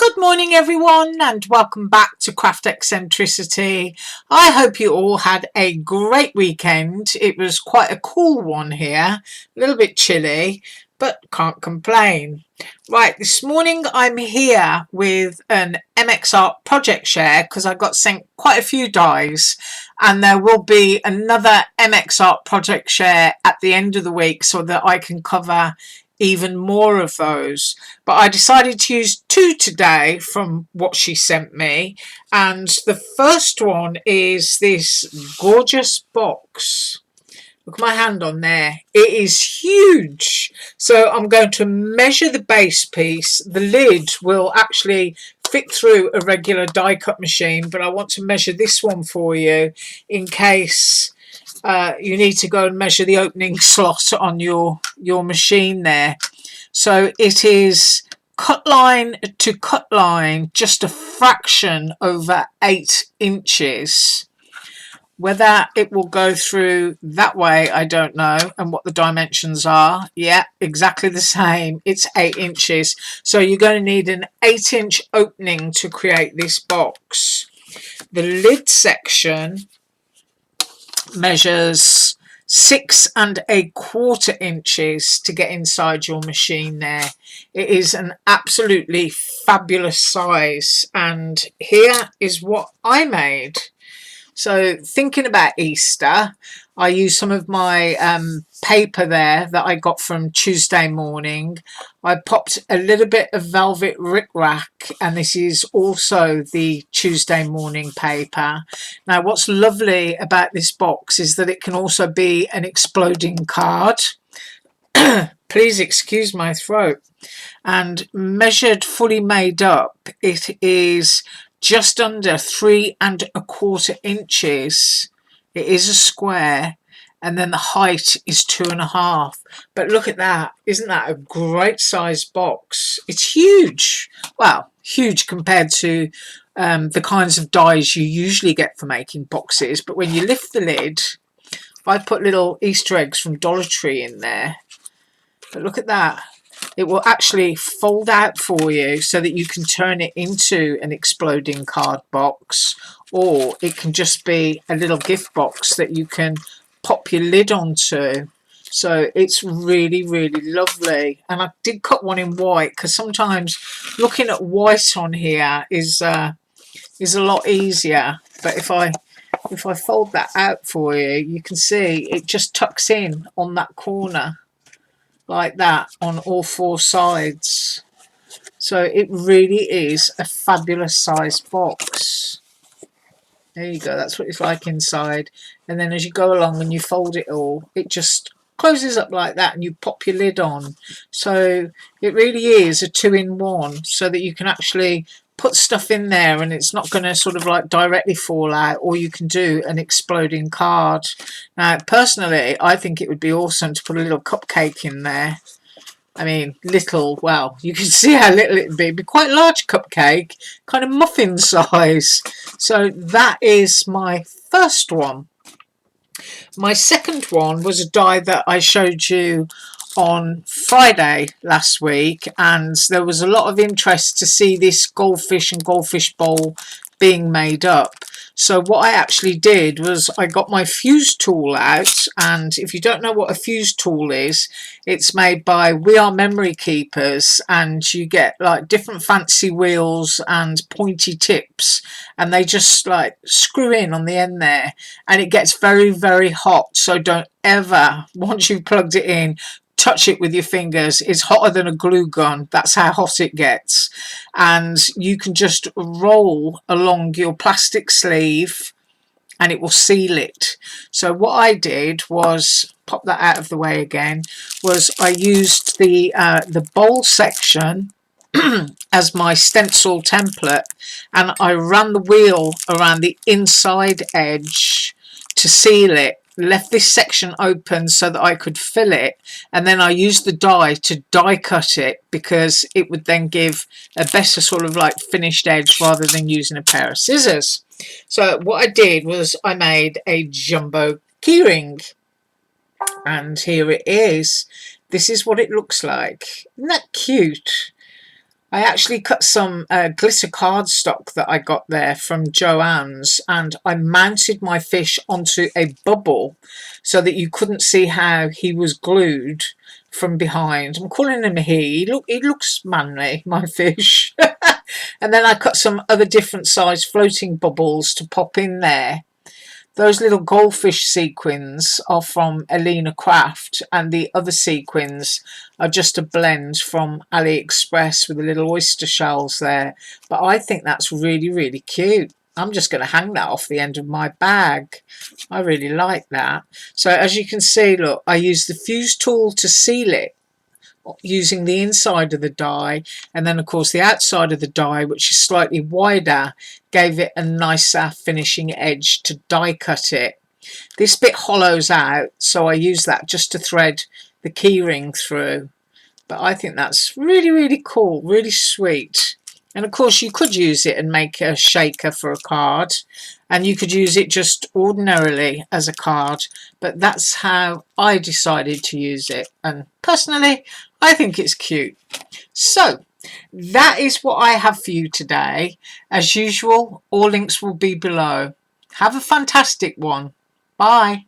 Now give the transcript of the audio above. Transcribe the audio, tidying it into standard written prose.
Good morning everyone and welcome back to Craft Eccentricity. I hope you all had a great weekend. It was quite a cool one here, a little bit chilly, but can't complain. Right, this morning I'm here with an MX Art project share because I got sent quite a few dies, and there will be another MX Art project share at the end of the week so that I can cover even more of those, but I decided to use two today from what she sent me. And the first one is this gorgeous box. Look at my hand on there. It is huge. So I'm going to measure the base piece. The lid will actually fit through a regular die cut machine, but I want to measure this one for you in case you need to go and measure the opening slot on your machine there. So it is cut line to cut line, just a fraction over 8 inches. Whether it will go through that way, I don't know, and what the dimensions are. Yeah, exactly the same. It's 8 inches. So you're going to need an 8-inch opening to create this box. The lid section measures 6 1/4 inches to get inside your machine there. It is an absolutely fabulous size, and here is what I made. So thinking about Easter, I used some of my paper there that I got from Tuesday morning. I popped a little bit of velvet rickrack, and this is also the Tuesday morning paper. Now what's lovely about this box is that it can also be an exploding card. Please excuse my throat. And measured, fully made up, it is just under 3 1/4 inches. It is a square, and then the height is 2.5. But look at that. Isn't that a great size box? It's huge. Well, huge compared to the kinds of dies you usually get for making boxes. But when you lift the lid, I put little Easter eggs from Dollar Tree in there. But look at that. It will actually fold out for you so that you can turn it into an exploding card box, or it can just be a little gift box that you can pop your lid onto. So it's really, really lovely. And I did cut one in white because sometimes looking at white on here is a lot easier. But if I fold that out for you, you can see it just tucks in on that corner like that on all 4 sides. So it really is a fabulous size box. There you go, that's what it's like inside. And then as you go along and you fold it all, it just closes up like that and you pop your lid on. So it really is a 2-in-1, so that you can actually put stuff in there and it's not going to sort of like directly fall out, or you can do an exploding card. Now personally I think it would be awesome to put a little cupcake in there. I mean, little, well, you can see how little it would be. It'd be quite a large cupcake, kind of muffin size. So that is my first one. My second one was a die that I showed you on Friday last week, and there was a lot of interest to see this goldfish and goldfish bowl being made up. So what I actually did was I got my fuse tool out, and if you don't know what a fuse tool is, it's made by We Are Memory Keepers, and you get like different fancy wheels and pointy tips, and they just like screw in on the end there, and it gets very, very hot. So don't ever, once you've plugged it in, touch it with your fingers. It's hotter than a glue gun. That's how hot it gets. And you can just roll along your plastic sleeve and it will seal it. So what I did was, pop that out of the way again, was I used the bowl section as my stencil template, and I ran the wheel around the inside edge to seal it. Left this section open so that I could fill it, and then I used the die to die cut it because it would then give a better sort of like finished edge rather than using a pair of scissors. So what I did was I made a jumbo keyring, and here it is. This is what it looks like. Isn't that cute? I actually cut some glitter cardstock that I got there from Joann's, and I mounted my fish onto a bubble so that you couldn't see how he was glued from behind. I'm calling him he looks manly, my fish. And then I cut some other different size floating bubbles to pop in there. Those little goldfish sequins are from Elena Craft, and the other sequins are just a blend from Aliexpress with the little oyster shells there. But I think that's really, really cute. I'm just going to hang that off the end of my bag. I really like that. So as you can see, look, I used the fuse tool to seal it using the inside of the die, and then of course the outside of the die, which is slightly wider, gave it a nicer finishing edge to die cut it. This bit hollows out, so I use that just to thread the keyring through. But I think that's really, really cool, really sweet. And of course you could use it and make a shaker for a card, and you could use it just ordinarily as a card, but that's how I decided to use it, and personally I think it's cute. So that is what I have for you today. As usual, all links will be below. Have a fantastic one. Bye.